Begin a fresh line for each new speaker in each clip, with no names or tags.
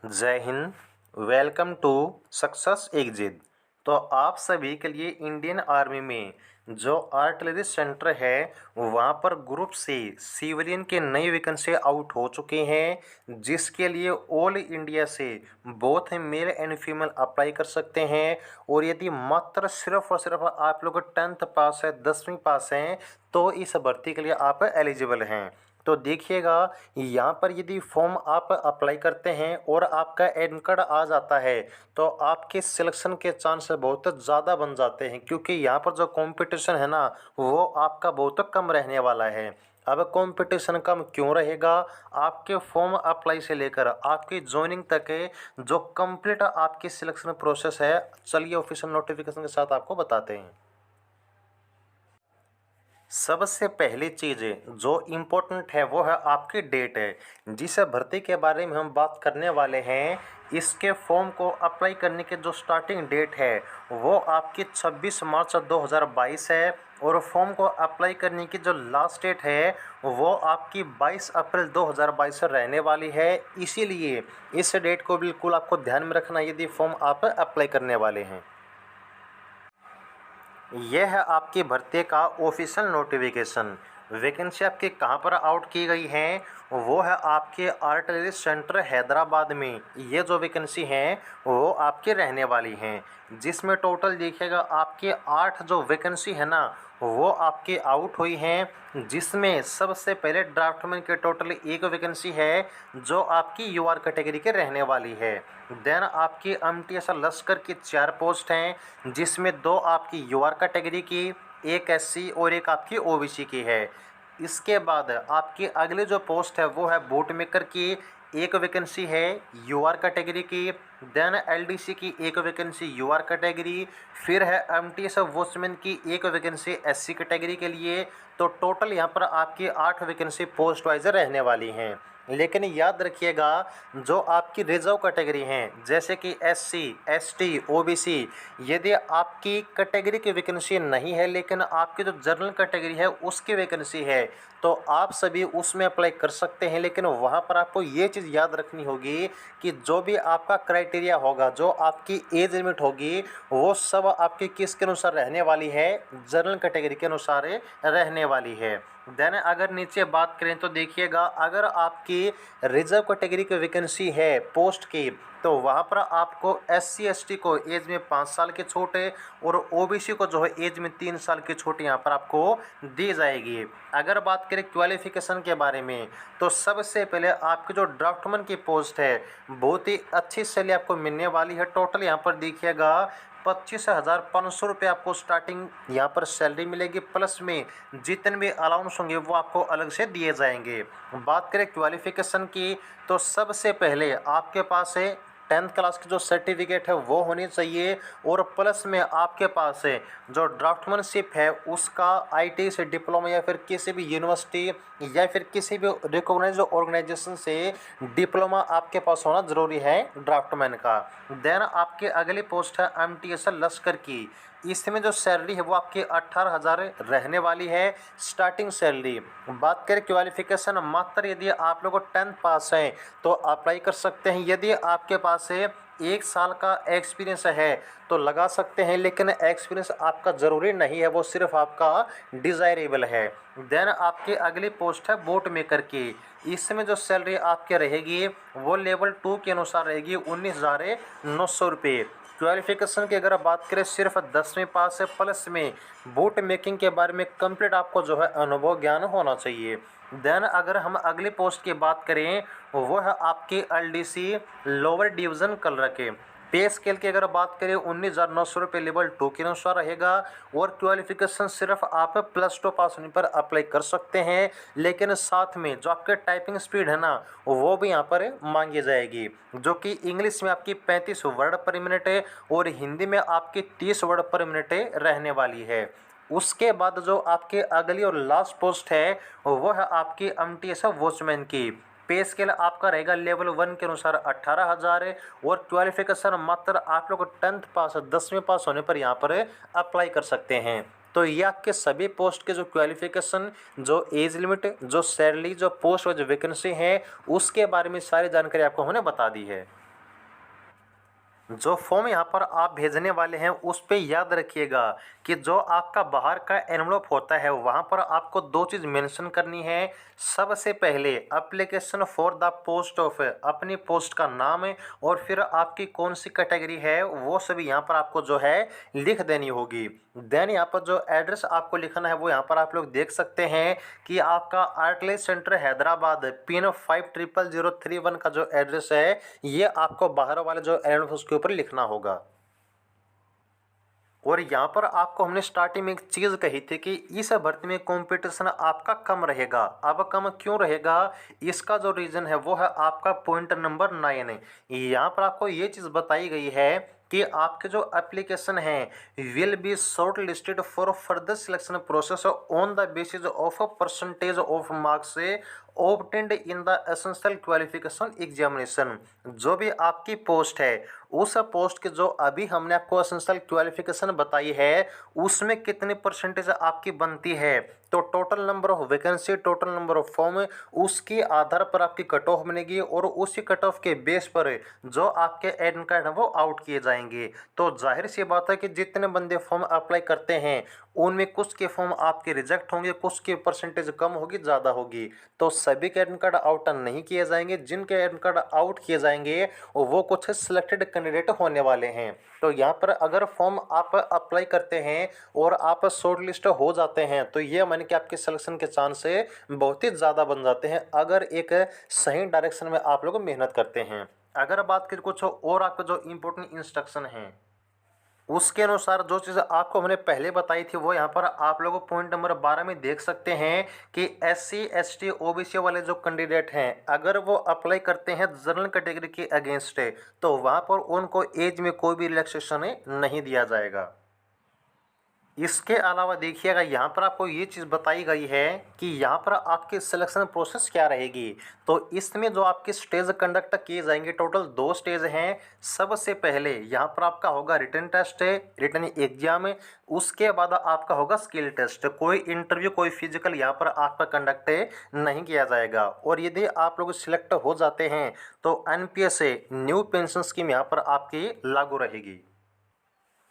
जय Hind. Welcome to success exit. तो आप सभी के लिए इंडियन आर्मी में जो आर्टिलरी सेंटर है वहाँ पर ग्रुप सी सिविलियन के नई वैकेंसी आउट हो चुके हैं, जिसके लिए ऑल इंडिया से both male and female apply कर सकते हैं। और यदि मात्र सिर्फ और सिर्फ आप लोग 10th पास है, 10वीं पास हैं, तो इस भर्ती के लिए आप एलिजिबल हैं। तो देखिएगा, यहाँ पर यदि फॉर्म आप अप्लाई करते हैं और आपका एडमिट कार्ड आ जाता है तो आपके सिलेक्शन के चांस बहुत ज़्यादा बन जाते हैं, क्योंकि यहाँ पर जो कंपटीशन है ना वो आपका बहुत कम रहने वाला है। अब कंपटीशन कम क्यों रहेगा? आपके फॉर्म अप्लाई से लेकर आपकी ज्वाइनिंग तक है जो कंप्लीट आपकी सिलेक्शन प्रोसेस है, चलिए ऑफिशियल नोटिफिकेशन के साथ आपको बताते हैं। सबसे पहली चीज़ जो इम्पोर्टेंट है वो है आपकी डेट है। जिस भर्ती के बारे में हम बात करने वाले हैं, इसके फॉर्म को अप्लाई करने की जो स्टार्टिंग डेट है वो आपकी 26 मार्च 2022 है। और फॉर्म को अप्लाई करने की जो लास्ट डेट है वो आपकी 22 अप्रैल 2022 से रहने वाली है। इसीलिए इस डेट को बिल्कुल आपको ध्यान में रखना यदि फॉर्म आप अप्लाई करने वाले हैं। यह है आपकी भर्ती का ऑफिशियल नोटिफिकेशन। वैकेंसी आपकी कहाँ पर आउट की गई है? वो है आपके आर्टिलरी सेंटर हैदराबाद में। ये जो वैकेंसी हैं वो आपकी रहने वाली हैं, जिसमें टोटल देखिएगा आपके 8 जो वैकेंसी है ना वो आपकी आउट हुई हैं। जिसमें सबसे पहले ड्राफ्टमैन के टोटल एक वैकेंसी है जो आपकी यूआर कैटेगरी के रहने वाली है। देन आपकी एमटीएस लश्कर की 4 पोस्ट हैं, जिसमें 2 आपकी यूआर कैटेगरी की, एक एससी और एक आपकी ओबीसी की है। इसके बाद आपकी अगली जो पोस्ट है वो है बूट मेकर की, एक वैकेंसी है यूआर कैटेगरी की। देन एलडीसी की एक वैकेंसी यूआर कैटेगरी। फिर है एमटीएस वॉचमैन की एक वैकेंसी एससी कैटेगरी के लिए। तो टोटल यहाँ पर आपकी 8 वैकेंसी पोस्ट वाइज रहने वाली हैं। लेकिन याद रखिएगा, जो आपकी रिजर्व कैटेगरी हैं जैसे कि एससी, एसटी, ओबीसी, यदि आपकी कैटेगरी की वैकेंसी नहीं है लेकिन आपकी जो जनरल कैटेगरी है उसकी वैकेंसी है, तो आप सभी उसमें अप्लाई कर सकते हैं। लेकिन वहाँ पर आपको ये चीज़ याद रखनी होगी कि जो भी आपका क्राइटेरिया होगा, जो आपकी एज लिमिट होगी, वो सब आपकी किसके अनुसार रहने वाली है? जनरल कैटेगरी के अनुसार रहने वाली है। देन अगर नीचे बात करें तो देखिएगा, अगर आपकी रिजर्व कैटेगरी की वैकेंसी है पोस्ट की, तो वहाँ पर आपको एससी एसटी को एज में 5 साल की छूट है और ओबीसी को जो है एज में 3 साल की छूट यहाँ पर आपको दी जाएगी। अगर बात करें क्वालिफिकेशन के बारे में, तो सबसे पहले आपकी जो ड्राफ्टमैन की पोस्ट है बहुत ही अच्छी सैलरी आपको मिलने वाली है। टोटल यहाँ पर देखिएगा 25,500 रुपये आपको स्टार्टिंग यहाँ पर सैलरी मिलेगी, प्लस में जितने भी अलाउंस होंगे वो आपको अलग से दिए जाएंगे। बात करें क्वालिफिकेशन की, तो सबसे पहले आपके पास है 10th क्लास की जो सर्टिफिकेट है वो होनी चाहिए, और प्लस में आपके पास है जो ड्राफ्टमैनशिप है उसका आईटी से डिप्लोमा या फिर किसी भी यूनिवर्सिटी या फिर किसी भी रिकॉग्नाइज्ड ऑर्गेनाइजेशन से डिप्लोमा आपके पास होना ज़रूरी है ड्राफ्टमैन का। देन आपकी अगली पोस्ट है एमटीएस लश्कर की। इसमें जो सैलरी है वो आपकी 18,000 रहने वाली है स्टार्टिंग सैलरी। बात करें क्वालिफिकेशन, मात्र यदि आप लोग 10th पास हैं तो अप्लाई कर सकते हैं। यदि आपके पास है 1 साल का एक्सपीरियंस है तो लगा सकते हैं, लेकिन एक्सपीरियंस आपका ज़रूरी नहीं है, वो सिर्फ आपका डिज़ायरेबल है। देन आपकी अगली पोस्ट है बोट मेकर की। इसमें जो सैलरी आपकी रहेगी वो लेवल 2 के अनुसार रहेगी, 19,900 रुपये। क्वालिफिकेशन की अगर बात करें, सिर्फ 10वीं पास है, प्लस में बूट मेकिंग के बारे में कंप्लीट आपको जो है अनुभव ज्ञान होना चाहिए। देन अगर हम अगली पोस्ट की बात करें, वो है आपकी एलडीसी लोअर डिवीज़न कलर के। पे स्केल की अगर बात करें 19,900 रुपये लेवल 2 के अनुसार रहेगा, और क्वालिफिकेशन सिर्फ आप +2 पास होने पर अप्लाई कर सकते हैं। लेकिन साथ में जो आपके टाइपिंग स्पीड है ना वो भी यहाँ पर मांगी जाएगी, जो कि इंग्लिश में आपकी 35 वर्ड पर मिनट है और हिंदी में आपकी 30 वर्ड पर मिनट रहने वाली है। उसके बाद जो आपकी अगली और लास्ट पोस्ट है वो है आपकी एमटीएस वॉचमैन की। पे स्केल आपका रहेगा लेवल 1 के अनुसार 18,000 है, और क्वालिफिकेशन मात्र आप लोग 10th पास 10वीं पास होने पर यहाँ पर अप्लाई कर सकते हैं। तो ये आपके सभी पोस्ट के जो क्वालिफिकेशन, जो एज लिमिट, जो सैलरी, जो पोस्ट और जो वैकेंसी है, उसके बारे में सारी जानकारी आपको हमने बता दी है। जो फॉर्म यहाँ पर आप भेजने वाले हैं उस पे याद रखिएगा कि जो आपका बाहर का एनवलप होता है वहाँ पर आपको दो चीज़ मेंशन करनी है। सबसे पहले application for the post of, अपनी पोस्ट का नाम है और फिर आपकी कौन सी कैटेगरी है वो सभी यहाँ पर आपको जो है लिख देनी होगी। देन यहाँ पर जो एड्रेस आपको लिखना है वो यहाँ पर आप लोग देख सकते हैं कि आपका आर्टलेज सेंटर हैदराबाद पिन 500031 का जो एड्रेस है ये आपको बाहर वाले जो एनवलप उसके ऊपर लिखना होगा। और यहाँ पर आपको हमने स्टार्टिंग में एक चीज़ कही थी कि इस भर्ती में कंपटीशन आपका कम रहेगा। अब कम क्यों रहेगा, इसका जो रीज़न है वो है आपका पॉइंट नंबर 9। यहाँ पर आपको ये चीज़ बताई गई है कि आपके जो एप्लीकेशन हैं will be shortlisted for further selection process on the basis of a percentage of marks से obtained in the essential qualification examination. जो भी आपकी पोस्ट है उस पोस्ट के जो अभी हमने आपको एसेंशियल क्वालिफिकेशन बताई है उसमें कितनी परसेंटेज आपकी बनती है, तो total number of vacancy, total number of form, उसके आधार पर आपकी कट ऑफ बनेगी और उसी कट ऑफ के बेस पर जो आपके एडमिट कार्ड है वो आउट किए जाएंगे। तो जाहिर सी बात है कि जितने बंदे फॉर्म अप्लाई करते हैं उनमें कुछ के फॉर्म आपके रिजेक्ट होंगे, कुछ की परसेंटेज कम होगी, ज़्यादा होगी। तो सभी के एडमिट कार्ड आउट नहीं किए जाएंगे, जिनके एडमिट कार्ड आउट किए जाएंगे वो कुछ सिलेक्टेड कैंडिडेट होने वाले हैं। तो यहाँ पर अगर फॉर्म आप अप्लाई करते हैं और आप शॉर्ट लिस्ट हो जाते हैं तो ये माने कि आपके सिलेक्शन के चांस बहुत ही ज़्यादा बन जाते हैं अगर एक सही डायरेक्शन में आप लोग मेहनत करते हैं। अगर बात करें कुछ और आपके जो इम्पोर्टेंट इंस्ट्रक्शन हैं उसके अनुसार जो चीज़ आपको हमने पहले बताई थी वो यहाँ पर आप लोग पॉइंट नंबर 12 में देख सकते हैं कि SC ST OBC वाले जो कैंडिडेट हैं अगर वो अप्लाई करते हैं जनरल कैटेगरी के अगेंस्ट तो वहाँ पर उनको एज में कोई भी रिलैक्सेशन नहीं दिया जाएगा। इसके अलावा देखिएगा यहाँ पर आपको ये चीज़ बताई गई है कि यहाँ पर आपकी सिलेक्शन प्रोसेस क्या रहेगी। तो इसमें जो आपके स्टेज कंडक्ट किए जाएंगे टोटल 2 स्टेज हैं। सबसे पहले यहाँ पर आपका होगा रिटन टेस्ट, रिटन एग्जाम, उसके बाद आपका होगा स्किल टेस्ट। कोई इंटरव्यू, कोई फिजिकल यहाँ पर आपका कंडक्ट नहीं किया जाएगा। और यदि आप लोग सिलेक्ट हो जाते हैं तो NPS न्यू पेंशन स्कीम यहाँ पर आपकी लागू रहेगी।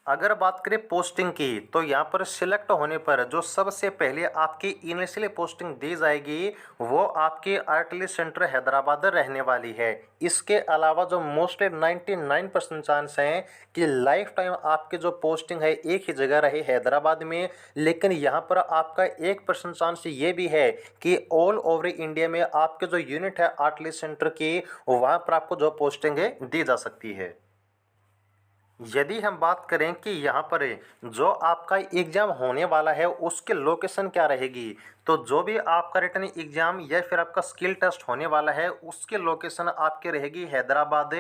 अगर बात करें पोस्टिंग की तो यहाँ पर सिलेक्ट होने पर जो सबसे पहले आपकी इनिशियली पोस्टिंग दी जाएगी वो आपकी आर्टली सेंटर हैदराबाद रहने वाली है। इसके अलावा जो मोस्टली 99% चांस हैं कि लाइफ टाइम आपकी जो पोस्टिंग है एक ही जगह रहे हैदराबाद में। लेकिन यहाँ पर आपका 1% चांस ये भी है कि ऑल ओवर इंडिया में आपके जो यूनिट है आर्टली सेंटर की वहाँ पर आपको जो पोस्टिंग है दी जा सकती है। यदि हम बात करें कि यहाँ पर जो आपका एग्ज़ाम होने वाला है उसके लोकेशन क्या रहेगी, तो जो भी आपका रिटन एग्ज़ाम या फिर आपका स्किल टेस्ट होने वाला है उसके लोकेशन आपके रहेगी हैदराबाद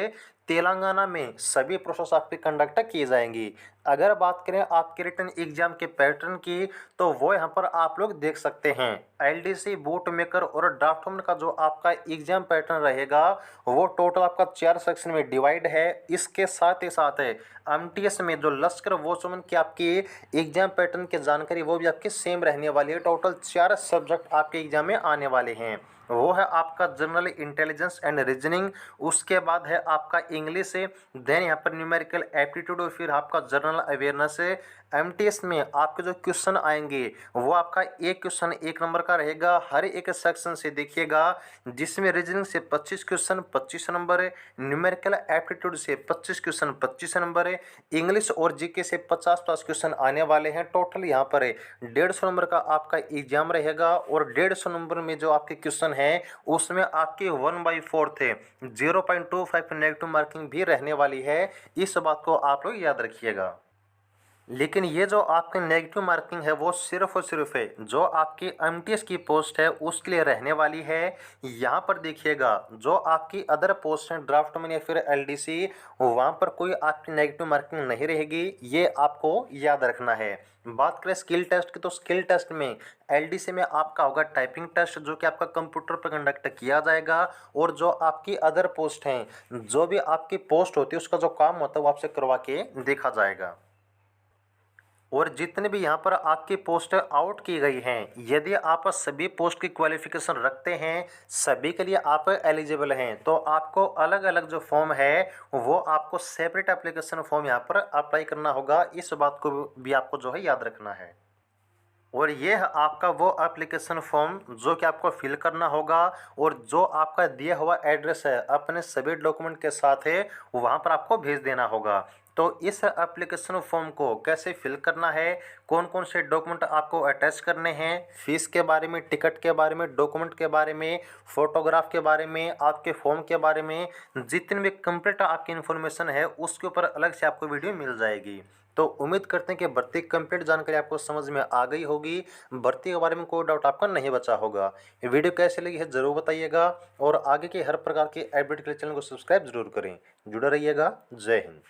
तेलंगाना में। सभी प्रोसेस आपकी कंडक्ट की जाएंगी। अगर बात करें आपके रिटन एग्ज़ाम के पैटर्न की तो वो यहाँ पर आप लोग देख सकते हैं। LDC, बूट मेकर और ड्राफ्टमैन का जो आपका एग्ज़ाम पैटर्न रहेगा वो टोटल आपका 4 सेक्शन में डिवाइड है। इसके साथ ही साथ MTS में जो लश्कर वॉचमैन की आपकी एग्ज़ाम पैटर्न की जानकारी वो भी आपकी सेम रहने वाली है। टोटल 4 सब्जेक्ट आपके एग्ज़ाम में आने वाले हैं। वो है आपका जनरल इंटेलिजेंस एंड रीजनिंग, उसके बाद है आपका इंग्लिश, देन यहाँ पर न्यूमेरिकल एप्टीट्यूड और फिर आपका जनरल अवेयरनेस। MTS में आपके जो क्वेश्चन आएंगे वो आपका एक क्वेश्चन 1 नंबर का रहेगा हर एक सेक्शन से देखिएगा, जिसमें रीजनिंग से 25 क्वेश्चन 25 नंबर, न्यूमेरिकल एप्टीट्यूड से 25 क्वेश्चन 25 नंबर, इंग्लिश और जीके से 50+ क्वेश्चन आने वाले हैं। टोटल यहाँ पर 150 नंबर का आपका एग्जाम रहेगा और 150 नंबर में जो आपके क्वेश्चन है उसमें आपकी 1/4 थे 0.25 नेगेटिव मार्किंग भी रहने वाली है। इस बात को आप लोग याद रखिएगा। लेकिन ये जो आपकी नेगेटिव मार्किंग है वो सिर्फ और सिर्फ है जो आपकी MTS की पोस्ट है उसके लिए रहने वाली है। यहाँ पर देखिएगा जो आपकी अदर पोस्ट हैं ड्राफ्टमैन या फिर LDC वहाँ पर कोई आपकी नेगेटिव मार्किंग नहीं रहेगी, ये आपको याद रखना है। बात करें स्किल टेस्ट की तो स्किल टेस्ट में LDC में आपका होगा टाइपिंग टेस्ट जो कि आपका कंप्यूटर पर कंडक्ट किया जाएगा। और जो आपकी अदर पोस्ट हैं जो भी आपकी पोस्ट होती है उसका जो काम होता है वो आपसे करवा के देखा जाएगा। और जितने भी यहाँ पर आपकी पोस्ट आउट की गई हैं, यदि आप सभी पोस्ट की क्वालिफिकेशन रखते हैं, सभी के लिए आप एलिजिबल हैं, तो आपको अलग अलग जो फॉर्म है वो आपको सेपरेट एप्लीकेशन फॉर्म यहाँ पर अप्लाई करना होगा। इस बात को भी आपको जो है याद रखना है। और ये है आपका वो एप्लीकेशन फॉर्म जो कि आपको फिल करना होगा, और जो आपका दिया हुआ एड्रेस है अपने सभी डॉक्यूमेंट के साथ है वहाँ पर आपको भेज देना होगा। तो इस एप्लीकेशन फॉर्म को कैसे फिल करना है, कौन कौन से डॉक्यूमेंट आपको अटैच करने हैं, फीस के बारे में, टिकट के बारे में, डॉक्यूमेंट के बारे में, फोटोग्राफ के बारे में, आपके फॉर्म के बारे में, जितनी भी कंप्लीट आपकी इन्फॉर्मेशन है उसके ऊपर अलग से आपको वीडियो मिल जाएगी। तो उम्मीद करते हैं कि भर्ती की कंप्लीट जानकारी आपको समझ में आ गई होगी। भर्ती के बारे में कोई डाउट आपका नहीं बचा होगा। ये वीडियो कैसे लगी है ज़रूर बताइएगा, और आगे के हर प्रकार के अपडेट के लिए चैनल को सब्सक्राइब जरूर करें। जुड़े रहिएगा। जय हिंद।